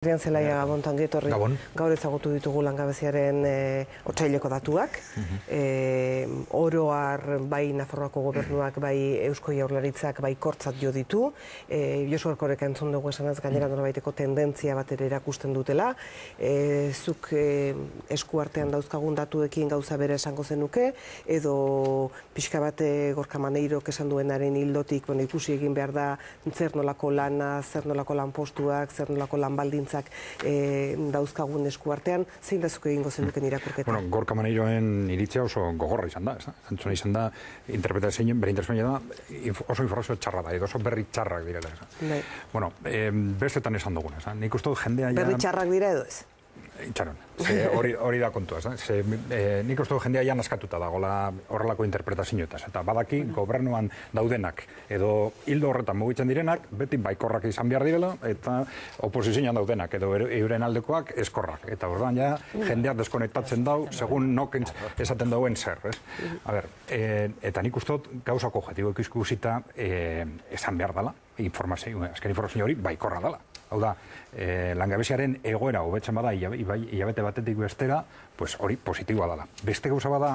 Adrian Zelaia Gabon tangietorri. Gabon. Gaur ezagutu ditugu langabeziaren otsaileko datuak. Oroar bai Nafarroako gobernuak, bai Eusko Jaurlaritzak, bai kortzat jo ditu. Josu Erkoreka entzun dugu esanaz gainera norbaiteko tendentzia bat ere erakusten dutela. Zuk eskuartean dauzkagun datuekin gauza bere esango zenuke, edo pixka bat Gorka Maneirok esan duenaren hildotik, ikusi egin behar da zer nolako lana, zer nolako lanpostuak, zer nolako lanbaldintzak dauzkagun eskuartean, zein dazuk egingo zenuken irakurketa? Bueno, Gorka Maneiroen iritzia oso gogorra izan da, entzuna izan da, interpretazioa, bere interpretazioa da, oso informazio txarra da, edo oso berri txarrak direla. Bueno, bestetan esan dugun, nik uste dut jendea... Berri txarrak dira edo ez? Itxaron, hori da kontua, nik uste dut jendea ja naskatuta dagoela horrelako interpretazioetaz, eta badaki gobernuan daudenak, edo hildo horretan mugitzen direnak, beti baikorrak izan behar direla, eta oposizioan daudenak, edo euren aldekoak eskorrak, eta orduan ja jendeak deskonektatzen dau, segun nok esaten dauen zer, ez? Eta nik uste dut gauzako objetiboek ikusita esan behar dela, azken informazio hori baikorra dela. Hau da, langabeziaren egoera hobetzen bada hilabete batetik bestera, hori positiboa dela. Beste gauza bada,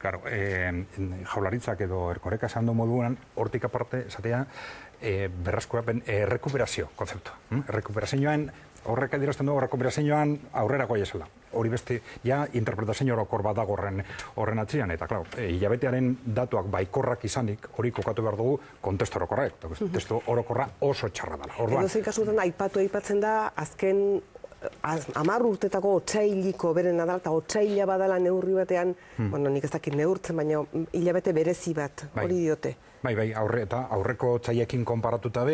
Jaurlaritzak edo Erkoreka esan du moduan, hortik aparte, esatea, berreskurapen errekuperazio kontzeptua. Errekuperazioan, horrek adierazten dugu, errekuperazioan aurrera goiezela. Hori beste, ja, interpretazio orokor bat dago horren atzian, eta, hilabetearen datuak baikorrak izanik, hori kokatu behar dugu kontestu orokorrek. Kontestu orokorra oso txarra dela. Edo zein kasutan aipatzen da, azken 10 urtetako otsailiko beren adala, eta otsaila badala neurri batean, nik ez dakit neurtzen, baina hilabete berezi bat, hori diote. Bai, eta aurreko otsaiekin konparatuta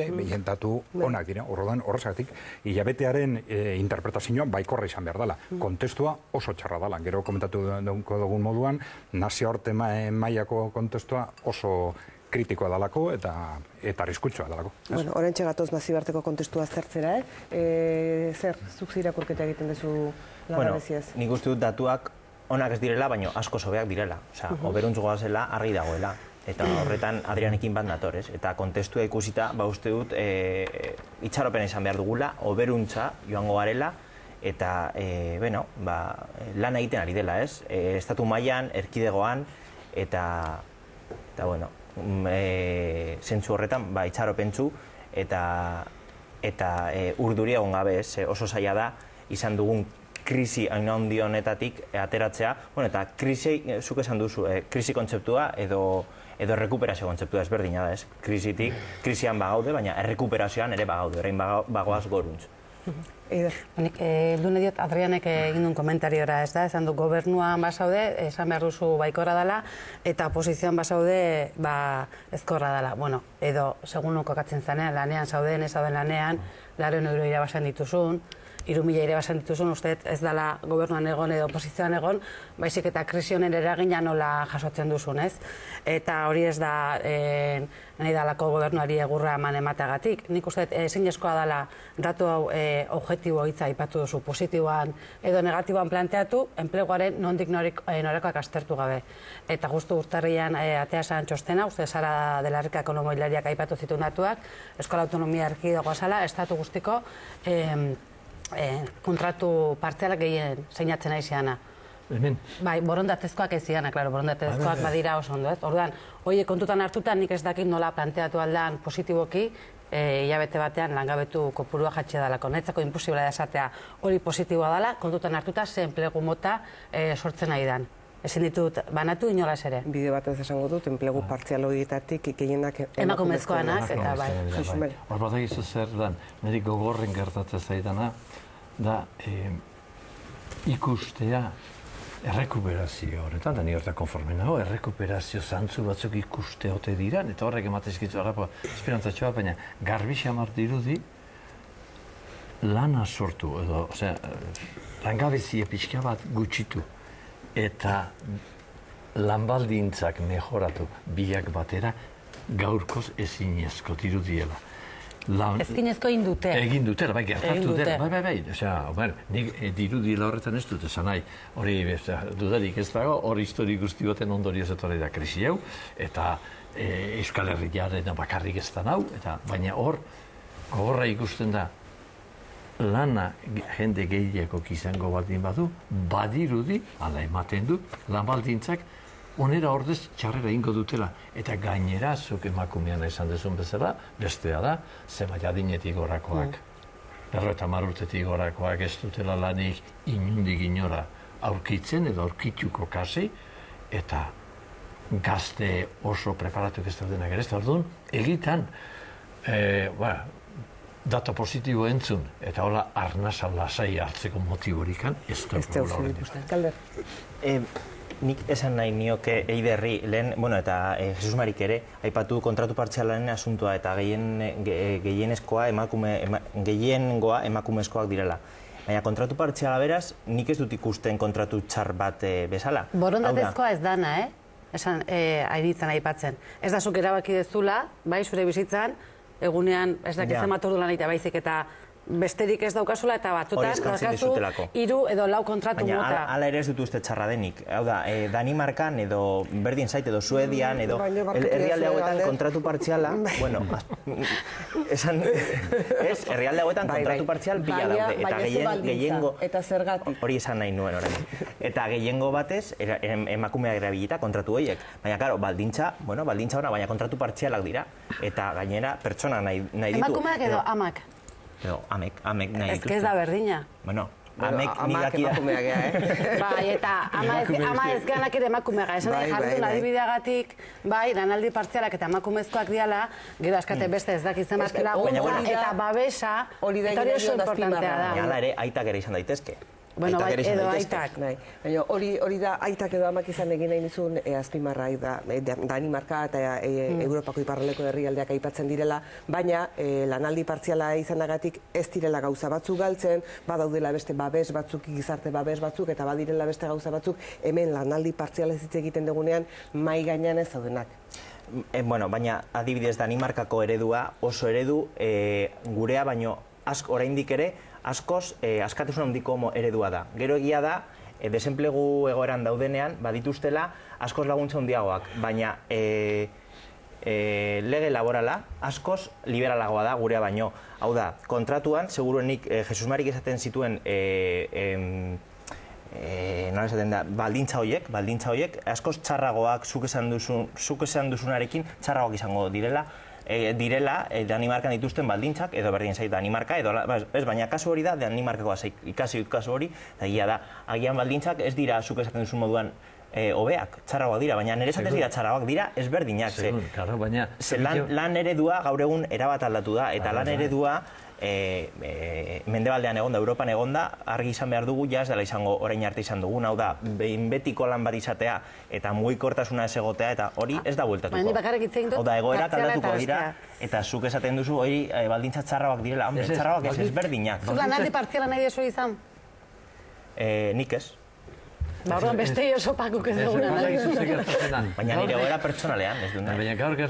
datu onak dira, horrezagatik, hilabetearen interpretazioa baikorra izan behar dela. Kontestua oso txarra dela, gero komentatu dugun moduan, nazioarte mailako kontestua oso kritikoa dalako eta arriskutsua dalako. Bueno, oraintxe gatoz nazioarteko kontestua zertzera, zer, zuk irakurketa egiten duzu langabeziaz? Bueno, nik uste dut datuak onak ez direla, baina asko sobeak direla. Oberuntz goazela, argi dagoela. Eta horretan Adrianekin bat natorez. Eta kontestua ikusita, uste dut, itxaropena izan behar dugula, oberuntza joango garela, eta, lan egiten ari dela, ez? Estatu mailan, erkidegoan, eta zentzu horretan, itxaropentzu, eta urduri egon gabe, oso zaila da, izan dugun krisi hain handi honetatik ateratzea, eta krisi, zuk esan duzu, krisi kontzeptua edo errekuperazio kontzeptua ezberdina da, ez? Krisian bagaude, baina errekuperazioan ere bagaude, orain bagoaz goruntz. Nik dune diot Adrianek egin duen komentariora, ez da, esan du gobernuan basaude, esan behar duzu baikorra dela, eta oposizioan basaude ezkorra dela. Bueno, edo, segun kokatzen zanean, lanean zauden, ez zauden lanean, 100 euro irabazen dituzun, 3.000 irabazen dituzun, uste ez dela gobernuan egon edo oposizioan egon, baizik eta krisi honen eragina nola jasotzen duzun, ez? Eta hori ez da nahi dalako gobernuari egurra eman emateagatik. Nik uste ezin eskoa dela datu hau objektibo hitza aipatu duzu, positiboan edo negatiboan planteatu, enpleguaren nondik norakoak aztertu gabe. Eta justu urtarrian atea zan txostena, uste Sara de la Rica ekonomilariak aipatu zituen datuak, Eskola Autonomia Erkidegoa zala, estatu guztiko kontratu partzialak gehien zeinatzen ari ziana. Bai, borondatezkoak ez ziana, borondatezkoak badira oso ondo, ez? Orduan, horiek kontutan hartuta nik ez dakit nola planteatu aldean positiboki, hilabete batean langabetu kopurua jatxe dalako. Netzako imposibla da esatea hori positiboa dela, kontutan hartuta ze enplegu mota sortzen ari dan. Ezin ditut banatu inolaz ere. Bide batez esango dut, enplegu partzial horietatik gehienak emakumezkoanak eta bai. Hor bat egizu zer dan, niri gogorren gertatzen zaidana, da ikustea errekuperazio horretan, da ni horretan konforme nago, errekuperazio zantzu batzuk ikuste ote diran, eta horrek ematezkitzu harrapa esperantzatxoa, baina garbi xamar dirudi lana sortu, edo, langabezie pixka bat gutxitu, eta lanbaldintzak mejoratu biak batera gaurkoz ezinezko dirudiela. Ezkinezko egin dute. Egin dutela, bai, gertatu dela, bai. Nik dirudiela horretan ez dut esan nahi, hori dudarik ez dago, hori histori guzti baten ondorioz etorri da krisi hau, eta Euskal Herriaren bakarrik ez da nau, baina hor, gogorra ikusten da, lana jende gehiagok izango baldin badu, badirudi, ala ematen du, lan baldintzak onera ordez txarrera ingo dutela. Eta gainera, zuk emakumean esan dezun bezala, bestea da, zenbait adinetik gorakoak. 50 urtetik gorakoak ez dutela lanik inundik inora aurkitzen edo aurkituko kasi, eta gazte oso preparatuk ez daudenak ere ez da orduan, egitan, data positibo entzun, eta hola arnasa lasai hartzeko motiborikan ez da Galder. Nik esan nahi nioke Eiderri lehen, eta Jesus Marik ere, aipatu kontratu partzialaren asuntua eta gehiengoa emakumezkoak direla. Baina kontratu partziala beraz, nik ez dut ikusten kontratu txar bat bezala. Borondatezkoa ez dana, esan hainitzen aipatzen. Ez da zuk erabaki dezula, bai, zure bizitzan, egunean ez dakitzen bat ordu lan egitea baizik eta besterik ez daukazula eta batzutan daukazu 3 edo 4 kontratu mota. Baina ala ere ez dut uste txarra denik. Hau da, Danimarkan edo berdin zait edo Suedian edo herrialde hauetan kontratu partziala, herrialde hauetan kontratu partzial bila daude. Eta gehiengo... Eta zergatik. Hori esan nahi nuen orain. Eta gehiengo batez emakumeak erabilita kontratu horiek. Baina, karo, baldintza ona, baina kontratu partzialak dira. Eta gainera pertsona nahi ditu. Emakumeak edo amak? Edo, amek nahi dituzte. Ez da berdina. Bueno, amek nigaki da. Bai, eta ama ez ganak ere emakumeaga. Esan nahi jardun adibideagatik, bai, lanaldi partzialak eta emakumezkoak diala, gero askate beste ez dakitzen bat laguntza eta babesa, eta hori oso importantea da. Hala ere, aitak ere izan daitezke. Bueno, bai, edo aitak. Baina hori da aitak edo amak izan egin nahi nizun azpimarra da Danimarka eta Europako iparraldeko herrialdeak aipatzen direla, baina lanaldi partziala izanagatik ez direla gauza batzuk galtzen, badaudela beste babes batzuk, gizarte babes batzuk, eta badirela beste gauza batzuk, hemen lanaldi partziala ez egiten dugunean mai gainean ez daudenak. Baina adibidez Danimarkako eredua oso eredu gurea, baino oraindik ere askoz askatasun handiko eredua da. Gero egia da, desenplegu egoeran daudenean, badituztela askoz laguntza handiagoak, baina lege laborala askoz liberalagoa da gurea baino. Hau da, kontratuan, seguruenik Jesus Marik esaten zituen nola esaten da, baldintza horiek, askoz txarragoak zuk esan duzunarekin txarragoak izango direla, Danimarkan dituzten baldintzak, edo berdin zait Danimarka, baina kasu hori da, Danimarkakoa ikasi dut kasu hori, eta egia da, agian baldintzak ez dira zuk esaten duzun moduan hobeak, txarragoak dira, baina nire esatez dira txarragoak dira ezberdinak. Lan eredua gaur egun erabat aldatu da, eta lan eredua mendebaldean egonda, Europan egonda, argi izan behar dugu, ez dela izango orain arte izan dugun, hau da, behin betiko lan bat izatea, eta mugikortasuna ez egotea, eta hori ez da bueltatuko. Hau da, egoerak aldatuko dira, eta zuk esaten duzu, hori baldintza txarragoak direla, txarragoak ez ezberdinak. Zuk lanaldi partziala nahi dezu izan? Nik ez. Orduan beste oso pakuk ez duguna. Baina nire egoera pertsonalean, ez dut nahi.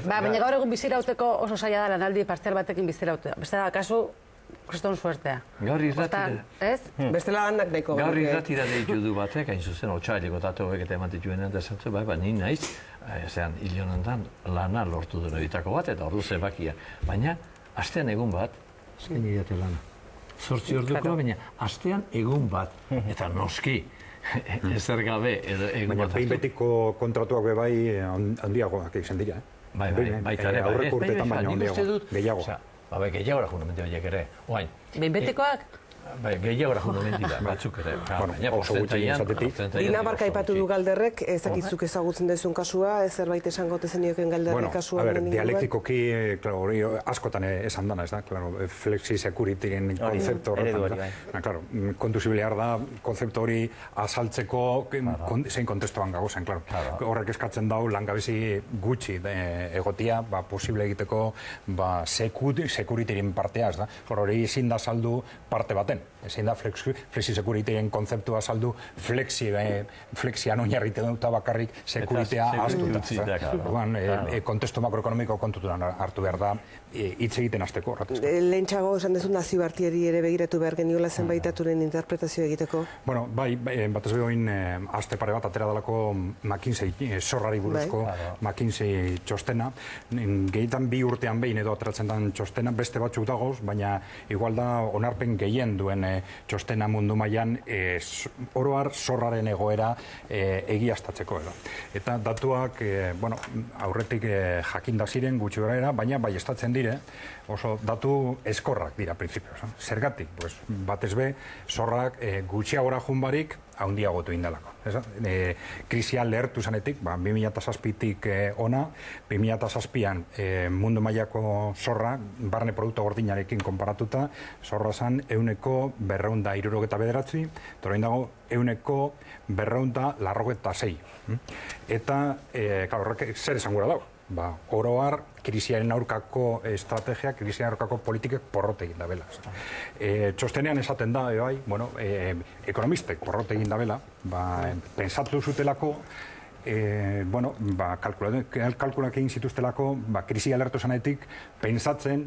Baina gaur egun bizirauteko oso zaila da lanaldi partzial batekin bizirautea. Beste da, kasu, kriston suertea. Gaur irratira. Ez? Bestela handak daiko. Gaur irratira deitu du batek, hain zuzen, otxaileko tatu hobek eta ematen juenean da zantzu, ni naiz, zean, hilionentan lana lortu duen editako bat, eta ordu zebakia. Baina, astean egun bat, azken idate lana. 8 orduko, baina, astean egun bat, eta noski, ezer gabe edo egun bat. Baina, behin betiko kontratuak bai handiagoak izan dira. Bai, kare, aurreko urteetan baina handiago, gehiago. Gehiagora fundamentu horiek ere, oain. Behin betikoak? Gehiagora fundamentu da, batzuk ere. Oso gutxi izatetik. Dinamarka aipatu du Galderrek, ezakitzuk ezagutzen dezun kasua, zerbait esango zenioken Galderrek kasua. Dialektikoki, hori askotan esan dana, ez da, flexi securityren konzeptu horretan. Kontuz behar da, konzeptu hori azaltzeko zein kontestuan gagozen, horrek eskatzen dau langabezi gutxi egotia, posible egiteko securityren partea, ez da, hori ezin da saldu parte baten. Ezin da flexi securityren konzeptua saldu flexian oinarrite duta bakarrik securitea ahaztuta. Kontestu makroekonomiko kontutuan hartu behar da hitz egiten hasteko. Lehentxago esan dezu nazioartieri ere begiratu behar geniola zenbaitaturen interpretazio egiteko? Bueno, bai, bat ez behoin aste pare bat atera dalako McKinsey zorrari buruzko McKinsey txostena. Gehietan 2 urtean behin edo ateratzen den txostena, beste batzuk dagoz, baina igual da onarpen gehien duen txostena mundu mailan oro har zorraren egoera egiaztatzeko edo. Eta datuak aurretik jakinda ziren gutxi gorera, baina baieztatzen dire oso datu eskorrak dira printzipioz. Zergatik, batez be, zorrak gutxiagora junbarik handiagotu indalako. Krisia lehertu zanetik, 2007-tik ona, 2007an mundu mailako zorra, barne produktu gordinarekin konparatuta, zorra zan 179, eta orain dago 196. Eta, horrek zer esan gura dago? Oro har, krisiaren aurkako estrategia, krisiaren aurkako politikek porrote egin dabela. Txostenean esaten da, ekonomistek porrote egin dabela, pensatu zutelako, kalkulak egin zituztelako, krisia alertu zanetik, pensatzen,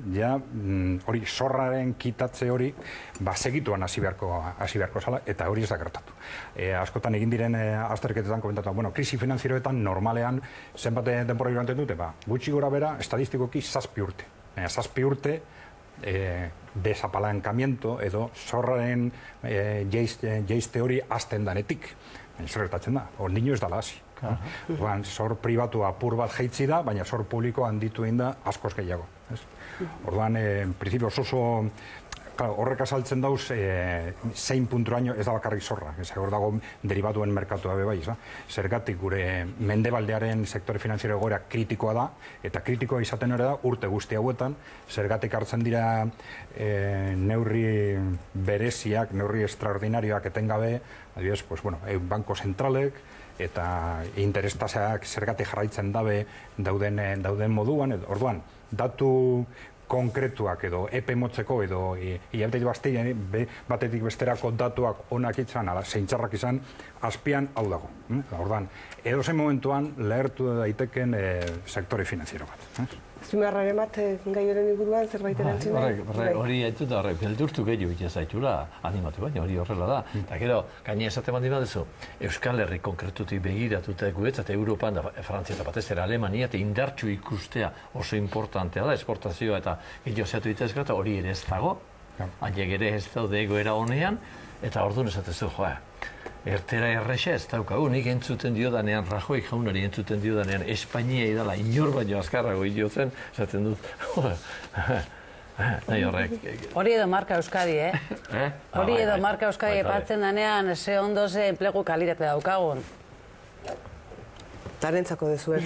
hori zorraren kitatze hori, segituan hasi beharko zala, eta hori ez da gertatu. Askotan egin diren azterketetan komentatu, krisi finanzieroetan normalean, zenbat denbora iranten dute, gutxi gora bera, estadistikoki 7 urte. 7 urte, desapalankamiento edo zorraren jeizte hori hasten danetik. Zer gertatzen da, ondino ez dala hasi. Zor pribatu apur bat jeitzi da, baina zor publiko handitu da askoz gehiago. Orduan, prinsipio oso horrek azaltzen dauz, zein punturaino ez da bakarrik zorra. Hor dago deribatuen merkatua bai. Zergatik gure mendebaldearen sektore finanziero egoera kritikoa da, eta kritikoa izaten ere da urte guzti hauetan, zergatik hartzen dira neurri bereziak, neurri extraordinarioak etengabe, adibidez, banko zentralek, eta interestaseak zergatik jarraitzen dauden moduan, orduan, datu konkretuak edo epe motzeko edo batetik besterako datuak onak izan, zeintxarrak izan, azpian hau dago. Orduan, edozein momentuan lehertu daiteken sektore finanziero bat. Zimarraren bat gai horren inguruan zerbait erantzun nahi? Hori haitu da, beldurtu gehiago itzaitula animatu, baina hori horrela da. Eta gero, gaine esaten bandi badezu, Euskal Herri konkretutik begiratuta guretzat Europan, Frantzia eta batez ere Alemania, eta indartsu ikustea oso importantea da, esportazioa eta gehiago itezka, eta hori ere ez dago, haiek ere ez daude egoera honean, eta orduan esatezu, ertera errexa ez daukagu, nik entzuten diodanean, Rajoy jaunari entzuten diodanean, Espainia idala inor baino azkarrago idiotzen, esaten dut, nahi horrek. Hori edo marka Euskadi, Hori edo marka Euskadi epatzen danean, ze ondo ze enplegu kalirate daukagun. Tarentzako dezuen.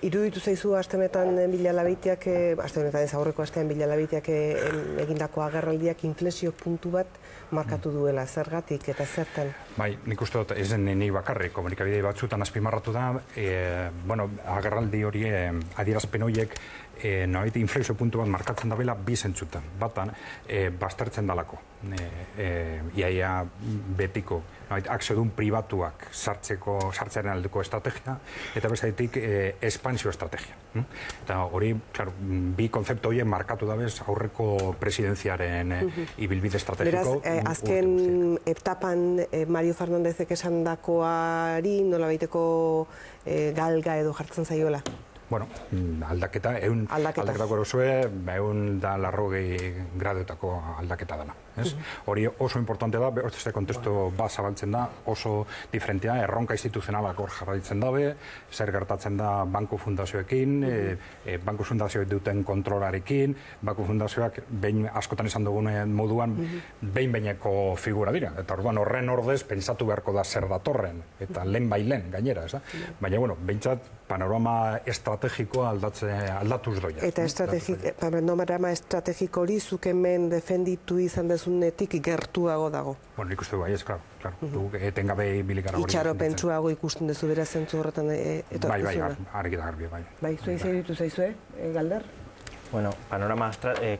Iruditu zaizu astenetan Bilalabitiak, astenetan ez aurreko astean Bilalabitiak egindako agerraldiak inflexio puntu bat markatu duela, zergatik eta zertan? Bai, nik uste dut ez nik bakarrik, komunikabidei batzutan azpimarratu da, agerraldi hori, adierazpen horiek, nolabait inflexio puntu bat markatzen dabela bi zentzutan. Batan, baztertzen dalako. Iaia betiko, akziodun pribatuak sartzearen aldeko estrategia, eta bezaitik espansio estrategia. Eta hori, bi konzeptu horiek markatu dabez aurreko presidenziaren ibilbide estrategiko. Beraz, azken etapan Mario Fernándezek esan dakoari nolabaiteko galga edo jartzen zaiola? Bueno, aldaketa, aldaketako erosue, 180 graduetako aldaketa dela. Hori oso importante da, beste kontestu bat zabaltzen da, oso diferentea, erronka instituzionalak hor jarraitzen dabe, zer gertatzen da banku fundazioekin, banku fundazioek duten kontrolarekin, banku fundazioak askotan esan dugunen moduan, behin-behineko figura dira. Eta orduan horren ordez, pentsatu beharko da zer datorren, eta lehen bailen gainera. Baina, behintzat, panorama estrategikoa aldatuz doia. Eta panorama estrategiko hori zuk hemen defenditu izan dezunetik gertuago dago? Bueno, nik uste du bai, ez, klaro. Etengabe bilikara hori. Itxaropentsuago ikusten dezu bera zentzu horretan etorkizuna? Bai, argi da garbi, bai. Bai, zuen zaitu zaizue, Galder? Bueno,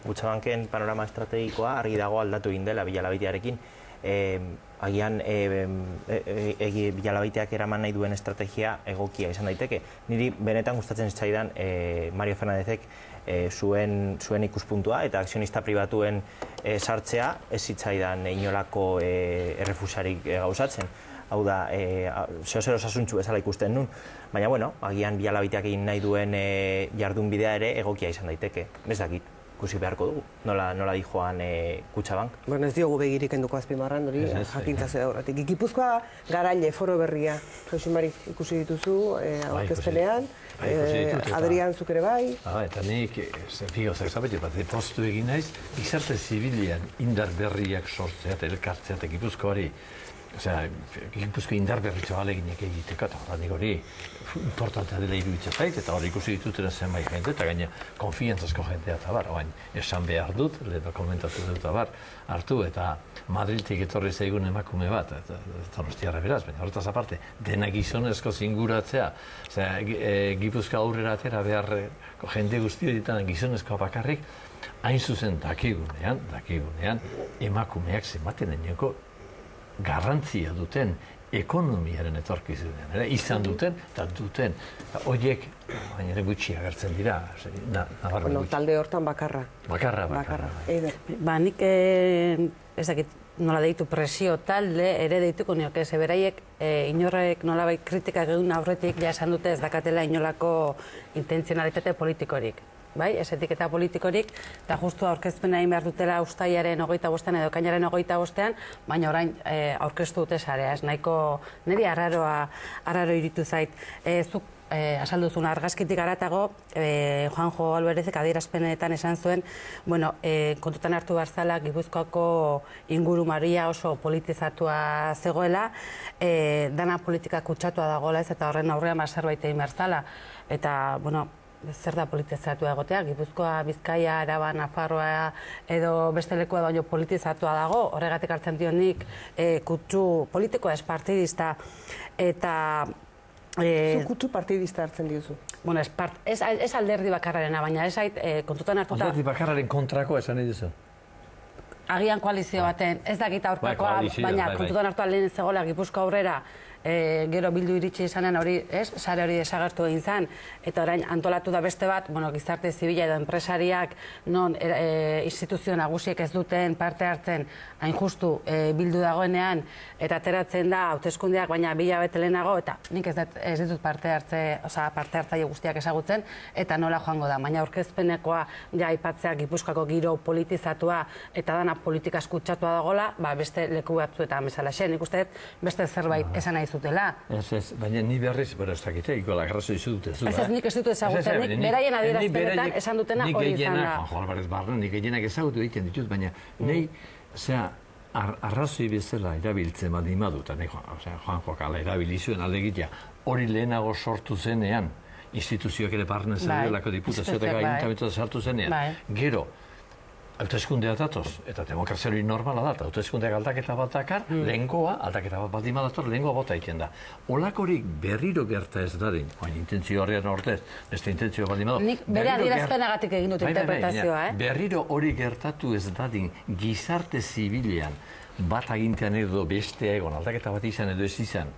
Kutxabanken panorama estrategikoa argi dago aldatu egin dela Bilalabitiarekin. Agian Bilalabiteak eraman nahi duen estrategia egokia izan daiteke. Niri benetan gustatzen zitzaidan Mario Fernándezek zuen ikuspuntua eta akzionista pribatuen sartzea ez zitzaidan inolako errefusarik gauzatzen. Hau da, zeo osasuntsu bezala ikusten nun. Baina, agian Bilalabiteak egin nahi duen jardunbidea ere egokia izan daiteke. Ez dakit. ikusi beharko dugu, nola di joan Kutxabank. Bueno, ez diogu begirik enduko azpimarran, hori jakintza zera horretik. Gipuzkoa garaile foro berria, Josumari, ikusi dituzu, aurkezpenean, Adrian zuk ere bai. Eta nik, zer zabete bat, postu egin naiz, gizarte zibilian indar berriak sortzea eta elkartzea eta Gipuzkoari, Gipuzko indar berritxo aleginek egiteko, eta horrenik hori importantea dela iruditzen zait, eta hori ikusi dituteren zenbait jende, eta gaina konfiantzazko jendea eta bar, oain esan behar dut, lehen komentatu dut eta bar, hartu, eta Madriltik etorri zaigun emakume bat, eta Donostiarra beraz, baina horretaz aparte, dena gizonezko zinguratzea, Gipuzko aurrera atera beharreko jende guzti horietan gizonezkoa bakarrik, hain zuzen dakigunean, emakumeak zenbaten enioko garrantzia duten ekonomiaren etorkizunean, izan duten eta duten. Horiek, baina ere gutxi agertzen dira, nabarmen gutxi. Talde hortan bakarra. Bakarra. Ba, nik ez dakit nola deitu presio talde, ere deituko nioke, ze beraiek inorrek nolabait kritika egin aurretik ja esan dute ez dakatela inolako intentzionalitate politikorik. Bai, ez etiketa politikorik, eta justu aurkezpena egin behar dutela ustaiaren 25 edo ekainaren 25, baina orain aurkeztu dute sarea, ez nahiko niri arraro iritu zait. Zuk asalduzun argazkitik haratago, Juanjo Alvarezek adierazpenetan esan zuen, bueno, kontutan hartu barzala Gipuzkoako ingurumaria oso politizatua zegoela, dana politika kutsatua dagoela ez, eta horren aurrean zerbait egin barzala. Eta, bueno, zer da politizatua egotea, Gipuzkoa, Bizkaia, Araba, Nafarroa edo beste lekua baino politizatua dago, horregatik hartzen dionik kutsu politikoa ez partidista, eta... Zu kutsu partidista hartzen diozu? Bueno, ez alderdi bakarrarena, baina ez ait kontutan hartuta... Alderdi bakarraren kontrako esan nahi duzu? Agian koalizio baten, ez dakit aurkakoa, baina kontutan hartuta lehen zegoela Gipuzkoa aurrera, gero Bildu iritsi izanen hori, sare hori desagertu egin zen, eta orain antolatu da beste bat, gizarte zibila edo enpresariak, non instituzio nagusiek ez duten parte hartzen, hain justu Bildu dagoenean, eta ateratzen da hauteskundeak, baina 2 hilabete lehenago, eta nik ez ditut parte hartzaile guztiak ezagutzen, eta nola joango da, baina aurkezpenekoa ja aipatzea Gipuzkoako giro politizatua, eta dana politika eskutsatua dagoela, beste leku batzuetan bezalaxe, nik uste beste zerbait esan nahi zutela. Ez, baina ni berriz, ez dakite, ikola garrazo izu dute zu. Ez nik ez dut ezagutzen, nik beraien adierazpenetan esan dutena hori izan da. Juanjo Alvarez Barren, nik gehienak ezagutu egiten ditut, baina nahi, arrazoi bezala erabiltzen baldin badut, Juanjo Kala erabilizuen alegitea, hori lehenago sortu zenean, instituzioak ere barren zelako diputazioetak agintamentua sartu zenean, gero, hauteskundea datoz, eta demokrazia hori normala da, hauteskundeak aldaketa bat dakar, lehengoa, aldaketa bat baldin badator, lehengoa bota egiten da. Olakorik berriro gerta ez dadin, intentzio horrean ordez, beste intentzio baldin badator. Nik bere adierazpenagatik egin dut interpretazioa, Berriro hori gertatu ez dadin, gizarte zibilean, bat agintean edo bestea egon, aldaketa bat izan edo ez izan,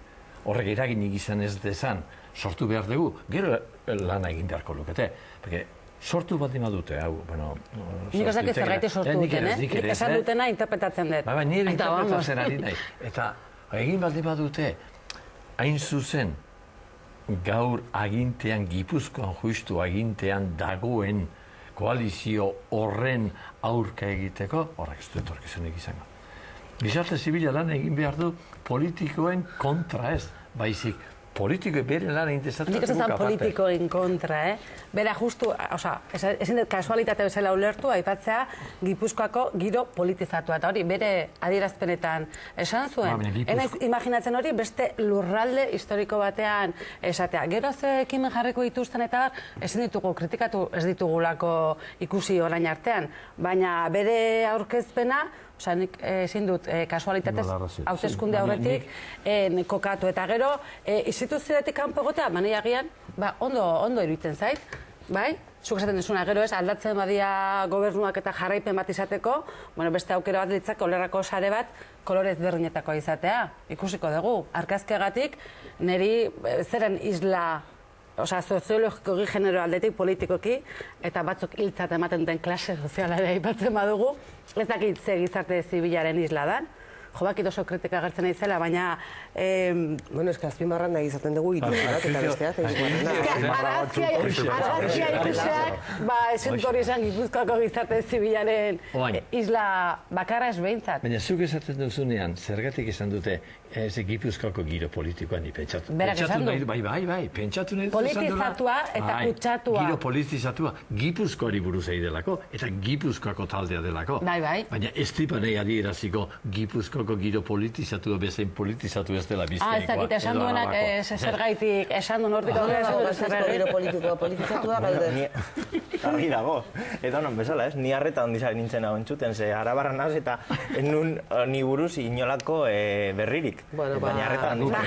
horrek eraginik izan ez dezan, sortu behar dugu, gero lana egin beharko lukete. Sortu bat ima dute, hau, bueno... Nik ez dakit zergaiti sortu duten, Nik esan dutena interpretatzen dut. Nire interpretatzen ari nahi. Eta egin baldin badute, hain zuzen, gaur agintean, Gipuzkoan justu agintean dagoen koalizio horren aurka egiteko, horrek ez du etorkizunik izango. Gizarte zibila lan egin behar du politikoen kontra ez, baizik. Politikoen bere lan egin dezatzen Nik ez ezan politikoen kontra, Bera justu, ezin dut kasualitate bezala ulertu, aipatzea Gipuzkoako giro politizatua, eta hori bere adierazpenetan esan zuen. Enaiz imaginatzen hori beste lurralde historiko batean esatea. Gero ze ekimen jarriko dituzten eta ezin ditugu kritikatu ez ditugulako ikusi orain artean, baina bere aurkezpena, nik ezin dut kasualitatez hauteskunde aurretik kokatu, eta gero instituzioetik kanpo egotea, baina agian, ondo iruditzen zait, bai? Zuk esaten duzuna, gero ez, aldatzen badia gobernuak eta jarraipen bat izateko, beste aukera bat litzak, olerrako sare bat, kolorez berdinetako izatea, ikusiko dugu. Argazkiagatik, niri zeren isla, soziologikoki, genero aldetik, politikoki, eta batzuk hiltzat ematen duten klase soziala ere aipatzen badugu, ez dakit ze gizarte zibilaren isla dan, bakit oso kritika agertzen naizela, baina... Bueno, eske azpimarran nahi izaten dugu ituzunak eta besteak. Argazkia ikuseak, ez hori esan Gipuzkoako gizarte zibilaren isla bakarra ez behintzat. Baina zuk esaten duzunean, zergatik esan dute ez Gipuzkoako giro politikoan ni pentsatu. Berak esan du. Bai, pentsatu nahi dut. Politizatua eta kutsatua. Giro politizatua Gipuzkoari buruz egin delako, eta Gipuzkoako taldea delako. Bai. Baina ez tipanei adieraziko Gipuzkoako giro politizatua bezain politizatu ez dela bizkaikoa. Ez dakit esan duenak zergaitik esan duen hortik aurrera giro politikoa politizatua gaude. Argi dago. Eta non bezala, ez? Ni harreta ondizak nintzen hau entzuten, ze arabarra naz eta enun ni buruz inolako berririk. Baina harreta ondizak.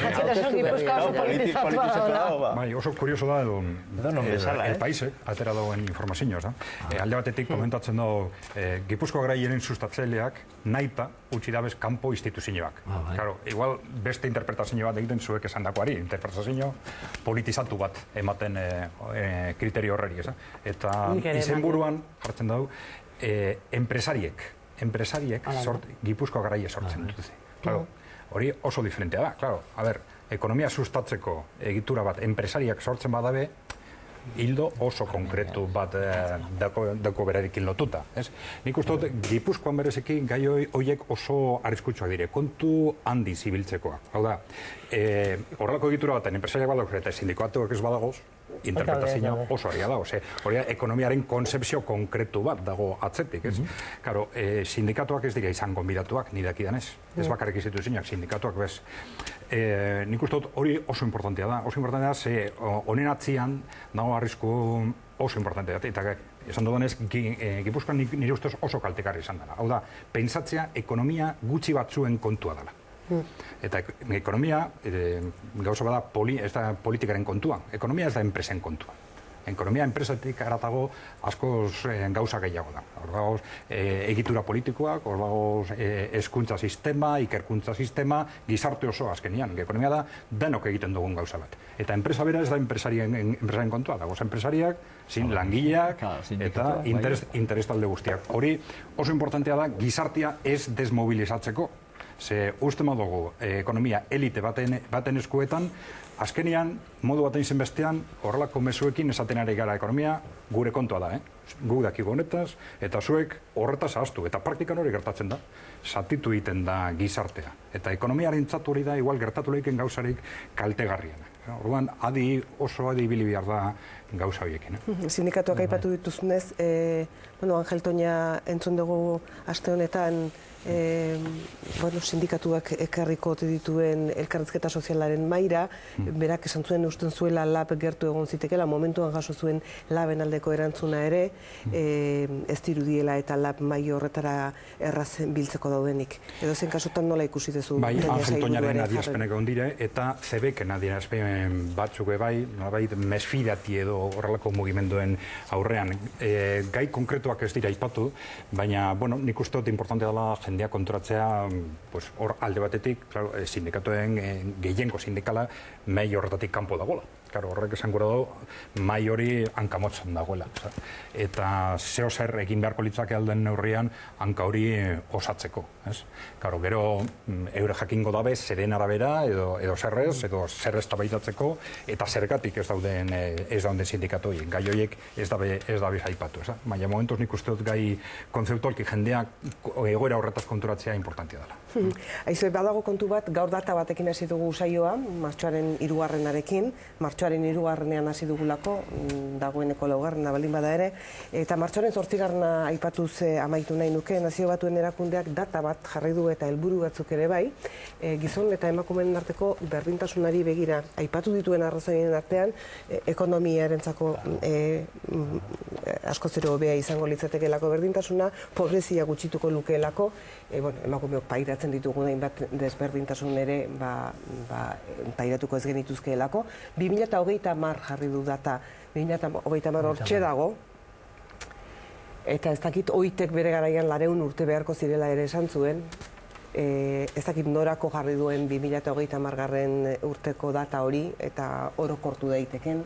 Oso kurioso da edo El País, atera dagoen informazioa. Alde batetik komentatzen dago Gipuzkoa Garaiaren sustatzaileak nahita utzi dabez kanpo instituzioak. Claro, igual beste interpretazio bat egiten zuek esan dakoari, interpretazio politizatu bat ematen kriterio horreri, eta izenburuan jartzen dugu enpresariek Gipuzkoa Garaia sortzen dute. Claro, hori oso diferentea da. Claro, a ver, ekonomia sustatzeko egitura bat enpresariak sortzen badabe, hildo oso konkretu bat dako berarekin lotuta. Nik uste dut, Gipuzkoan berezekin gai horiek oso arriskutsuak dire, kontu handi zibiltzekoa. Hau da, horrelako egitura baten enpresariak badago eta sindikatuak ez badagoz, interpretazio oso argia dago. Hori ekonomiaren konzepzio konkretu bat dago atzetik. Karo, sindikatuak ez dira izan gonbidatuak, ni dakidanez. Ez bakarrik instituzioak, sindikatuak bez. Nik uste dut hori oso importantea da. Oso importantea da, ze honen atzian dago arrisku oso importantea da. Eta esan dudanez, Gipuzkoan nire ustez oso kaltekarri izan dela. Hau da, pentsatzea ekonomia gutxi batzuen kontua dela. Eta ekonomia, gauza bada, ez da politikaren kontua. Ekonomia ez da enpresen kontua. Ekonomia enpresatik aratago askoz gauza gehiago da. Hor dagoz egitura politikoak, hor dagoz hezkuntza sistema, ikerkuntza sistema, gizarte oso azkenian. Ekonomia da denok egiten dugun gauza bat. Eta enpresa bera ez da enpresaren kontua. Dagoz enpresariak, langileak eta interes talde guztiak. Hori oso importantea da gizartea ez desmobilizatzeko. Ze uste modugu ekonomia elite baten eskuetan, azkenean, modu baten izen bestean, horrelako mezuekin esaten ari gara ekonomia gure kontua da, Guk dakigu honetaz, eta zuek horretaz ahaztu, eta praktikan hori gertatzen da, zatitu egiten da gizartea. Eta ekonomiaren txatu hori da, igual gertatu lehiken gauzarik kaltegarriena. Orduan, oso adi ibili behar da gauza horiekin. Sindikatuak aipatu dituzunez, Angel Toña entzun dugu aste honetan, sindikatuak ekarriko dituen elkarrizketa sozialaren maira, berak esan zuen usten zuela lab gertu egon zitekela, momentuan jaso zuen laben aldeko erantzuna ere, ez dirudiela eta lab mai horretara erraz biltzeko daudenik. Edo zen kasutan nola ikusi dezu? Bai, Angel Toñaren adierazpenek egon dire, eta zebeken adierazpen batzuk bai, mesfidati edo horrelako mugimenduen aurrean. Gai konkretuak ez dira aipatu, baina, nik uste dut importantea dela jendea konturatzea, hor alde batetik, sindikatuen gehiengo sindikala mei horretatik kanpo dagoela. Horrek esan gura du, mai hori hankamotzan dagoela. Eta zeo zer egin beharko litzake alden neurrian hanka hori osatzeko. Gero, eure jakingo dabe, zeren arabera, edo zerrez, edo zerrez tabaitatzeko, eta zergatik ez dauden sindikatu horiek. Gai horiek ez dabe aipatu. Baina momentuz nik uste dut gai konzeptualki jendeak egoera horretaz konturatzea importantia dela. Aizu, badago kontu bat, gaur data batekin hasi dugu saioa, martxoaren 3. Martxoaren 3. hasi dugulako, dagoeneko 4. baldin bada ere, eta martxoaren 8. aipatuz amaitu nahi nuke, Nazio Batuen erakundeak data bat jarri du eta helburu batzuk ere bai, gizon eta emakumeen arteko berdintasunari begira, aipatu dituen arrazoien artean, ekonomiarentzako askoz ere hobea izango litzatekelako berdintasuna, pobrezia gutxituko lukeelako, emakumeok pairatzen ditugun hainbat desberdintasun ere pairatuko ez genituzkeelako. 2030 jarri du data, 2030 hortxe dago, eta ez dakit oitek bere garaian 200 urte beharko zirela ere esan zuen, ez dakit norako jarri duen 2030 urteko data hori, eta orokortu daiteken,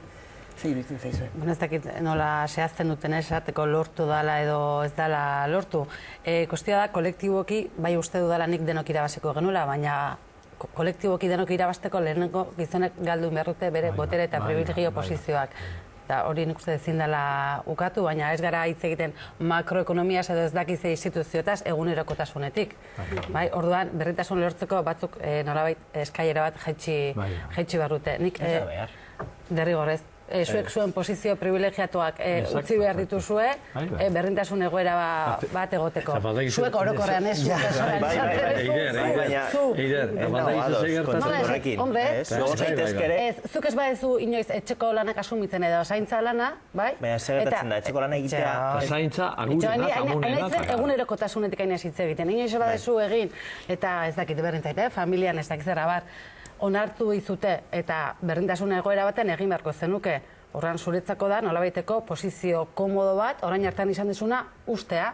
Ze iruditzen zaizue? Bueno, ez dakit nola zehazten duten esateko lortu dala edo ez dala lortu. Kostioa da, kolektiboki, bai uste dudala nik denok irabaziko genula, baina kolektiboki denok irabazteko lehenengo gizonek galdu behar dute bere botere eta privilegio posizioak. Eta hori nik uste ezin dela ukatu, baina ez gara hitz egiten makroekonomiaz edo ez dakize instituzioetaz egunerokotasunetik. Orduan, berritasun lortzeko batzuk nolabait eskailera bat jaitsi behar dute. Nik derrigorrez. Zuek zuen posizio privilegiatuak utzi behar dituzue, berdintasun egoera bat egoteko. Zuek orokorrean ez zuk ez badezu inoiz etxeko lanak asumitzen edo zaintza lana, bai? Baina zer gertatzen da, etxeko lana egitea... Zaintza, agurena, amunena... Egunerokotasunetik aina hitz egiten. Inoiz badezu egin, eta ez dakit berdintzait, familian ez dakit zerra bar, onartu izute eta berdintasun egoera baten egin beharko zenuke. Horran zuretzako da, nolabaiteko posizio komodo bat, orain hartan izan dizuna, ustea.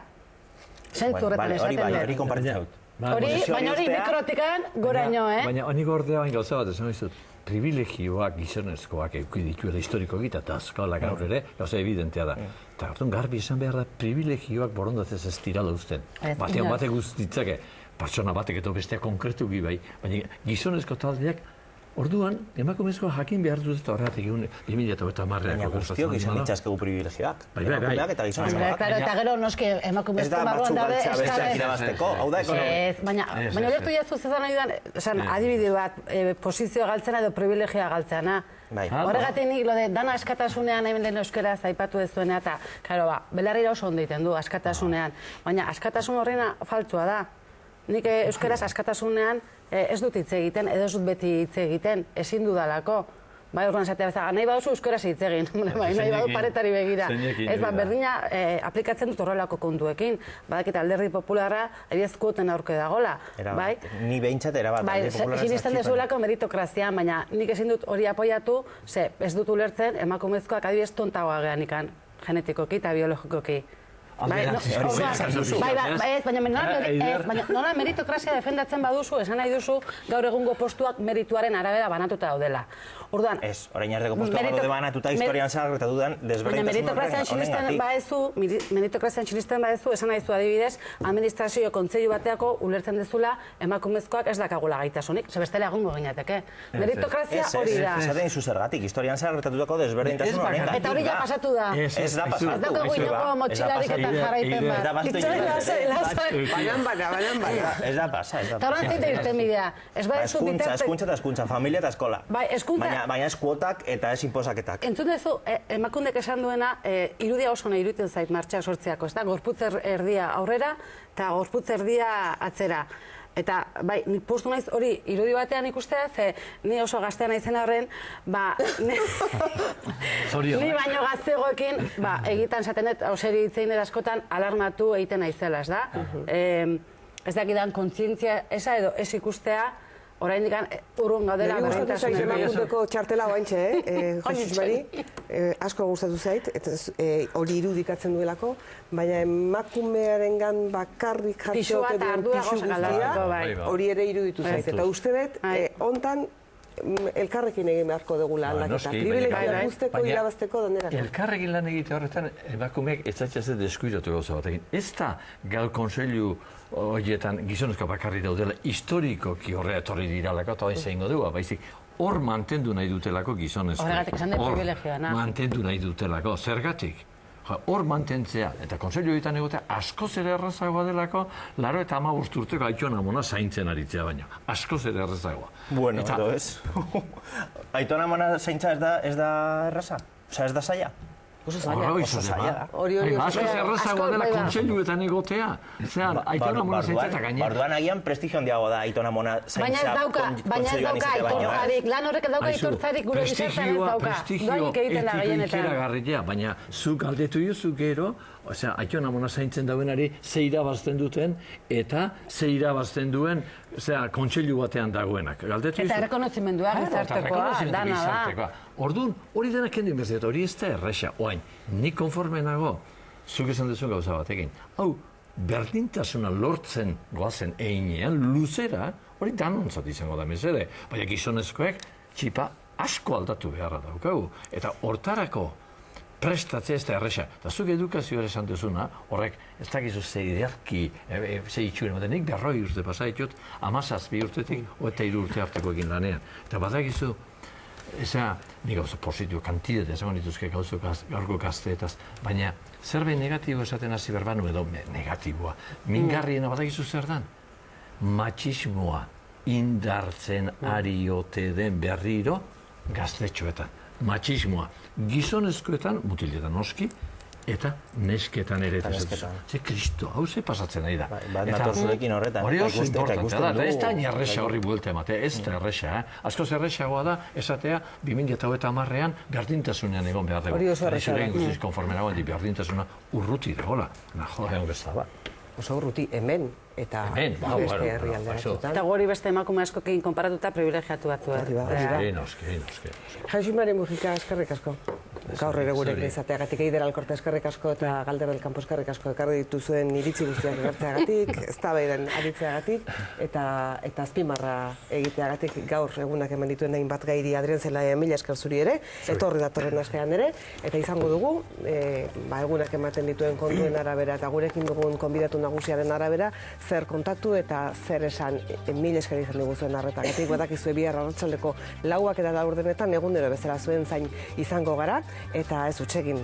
Zentzu horretan esaten dut. Hori konpartitzen dut. Baina hori mikrotikan goraino, Baina honi gordea bain gauza bat esan dizut. Privilegioak gizonezkoak eduki dituela historiko gita eta azkalak gaur ere, gauza evidentea da. Eta hartun garbi esan behar da, privilegioak borondatez ez tirala uzten. Batean batek guztitzake. Pertsona batek eta bestea konkretu bai, baina gizonezko taldeak, orduan, emakumezkoa jakin behar dut eta horregatik 2010 marreako. Baina guztiok izan ditzazkegu privilegioak. Emakumeak eta gizonezkoak. Eta gero noski emakumezko marroan daude besteak irabazteko, hau da ekonomia. Baina lertu jazuz ezan nahi dudan, adibide bat, posizioa galtzena edo privilegioa galtzena. Horregatik nik, dana askatasunean hemen lehen euskera zaipatu ez duena, eta, karo, belarrira oso ondo egiten du askatasunean, baina askatasun horrena faltsua da. Nik euskaraz askatasunean ez dut hitz egiten, edo ez dut beti hitz egiten, ezin dudalako. Bai, orduan esatea bezala, nahi baduzu euskaraz hitz egin, nahi badu paretari begira. Ez berdina aplikatzen dut horrelako kontuekin. Badakit alderdi popularra, adibidez kuoten aurke dagola. Ni behintzat erabat alderdi popularra. Sinisten dezulako meritokrazian, baina nik ezin dut hori apoiatu, ze ez dut ulertzen emakumezkoak adibidez tontagoa geanikan, genetikoki eta biologikoki. Baina nola meritokrazia defendatzen baduzu, esan nahi duzu gaur egungo postuak merituaren arabera banatuta daudela. Orduan... Ez, orain arteko postuak daude banatuta historian zahar gertatu den desberdintasun honengatik. Meritokrazian sinisten badezu, esan nahi zu adibidez, administrazio kontseilu bateako ulertzen dezula emakumezkoak ez dakagula gaitasunik, ze bestela egongo ginateke. Meritokrazia hori da. Esaten izu zergatik, historian zahar gertatutako desberdintasun honengatik. Eta hori ja pasatu da. Ez da pasatu. Ez daukagu inoko motxilarik eta jarraipen bat. Ez da pasa. Eta horren zeite irten bidea. Eskuntza eta eskuntza, familia eta eskola. Baina ez kuotak eta ez inposaketak. Entzun dezu, emakundek esan duena, irudia oso nahi iruditzen zait martxak sortzeako, ez da? Gorputz erdia aurrera eta gorputz erdia atzera. Eta, bai, nik postu naiz hori irudi batean ikustea, ze ni oso gaztea naizen horren, ni baino gaztegoekin, egitan zaten dut, hauseri hitzein askotan, alarmatu egiten naizela, ez da? Ez dakidan kontzientzia eza edo ez ikustea, orain dikan urrun gaudela berrintasunen. Nire gustatu zait emakundeko txartela oaintxe, Jesus Mari, asko gustatu zait, hori irudikatzen duelako, baina emakumearengan bakarrik jartxoke duen pixu guztia, hori ere iruditu zait. Eta uste dut, hontan, elkarrekin egin beharko dugula aldaketa. Privilegioa guzteko irabazteko danera. Elkarrekin lan egite horretan, emakumeak ez zaitzazen deskuidatu gauza batekin. Ez da gal konseilu horietan gizonezko bakarri daudela historikoki horrea etorri diralako eta hori zeingo dugu, baizik hor mantendu nahi dutelako gizonezko. Horregatik esan dut privilegioa, na? Mantendu nahi dutelako, zergatik. Hor mantentzea, eta konseilu horietan egotea askoz ere errazagoa delako, 85 urteko Aiton Amona zaintzen aritzea baina. Askoz ere errazagoa. Bueno, edo ez. Aiton Amona zaintza ez da erraza? Osa, ez da zaila? Oso zaila da. Askoz errazagoa dela kontseiluetan egotea. Aiton Amona zaintza eta gainera. Barduan agian prestigio handiago da Aiton Amona zaintza kontseiluan izatea baino. Lan horrek ez dauka aitortzarik gure gizartean ez dauka. Doainik egiten da gehienetan. Baina zuk galdetu duzu gero, Aiton Amona zaintzen dauenari ze irabazten duten eta ze irabazten duen kontseilu batean dagoenak. Eta errekonozimendua gizartekoa, dana da. Orduan, hori denak kendu inbezet, hori ez da erresa. Oain, nik konforme nago, zuk esan duzun gauza batekin. Hau, berdintasuna lortzen goazen einean, luzera, hori danontzat izango da mesede. Baina gizonezkoek, txipa asko aldatu beharra daukagu. Eta hortarako prestatzea ez da erresa. Eta zuk edukazioa esan duzuna, horrek ez dakizu zeiderki, zei itxuen, eta nik 40 urte pasaitut, 17 urtetik, eta 3 urte arteko egin lanean. Eta badakizu, nik gauza positibo kantidetea, esan dituzke gaurko gazteetaz, baina zerbait negatibo esaten hasi berbanu edo negatiboa. Mingarriena badakizu zer dan? Matxismoa indartzen ari ote den berriro gaztetxoetan. Matxismoa gizonezkoetan, mutiletan noski, eta nesketan ere. Ze kristo, hau ze pasatzen nahi da. Bat natorzuekin horretan. Hori oso importantea da, eta ez da erresa horri buelta ematea, ez da erresa. Askoz erresagoa da, esatea, 2010an berdintasunean egon behar dugu. Hori oso erresa da. Guztiz konforme nagoen, berdintasuna urruti dagoela. Egon bezala. Oso urruti hemen eta beste herrialdeetan. Eta gori beste emakume askokin konparatuta privilegiatu batzu. Noski. Jaixi Mari Mujika, eskerrik asko. Gaur ere gurekin izateagatik, Eider Alkorta eskerrik asko eta Galder del Campo eskerrik asko ekarri dituzuen iritzi guztiak egartzeagatik, eztabaidan aritzeagatik eta azpimarra egiteagatik gaur egunak eman dituen hainbat gairi Adrian Zelaia mila esker zuri ere, etorri datorren astean ere, eta izango dugu, egunak ematen dituen kontuen arabera eta gurekin dugun konbidatu nagusiaren arabera, zer kontatu eta zer esan mila esker izan diguzuen arretagatik, badakizue bihar arratsaldeko 4 eta 4 egunero bezala zuen zain izango gara, eta ez hutsegin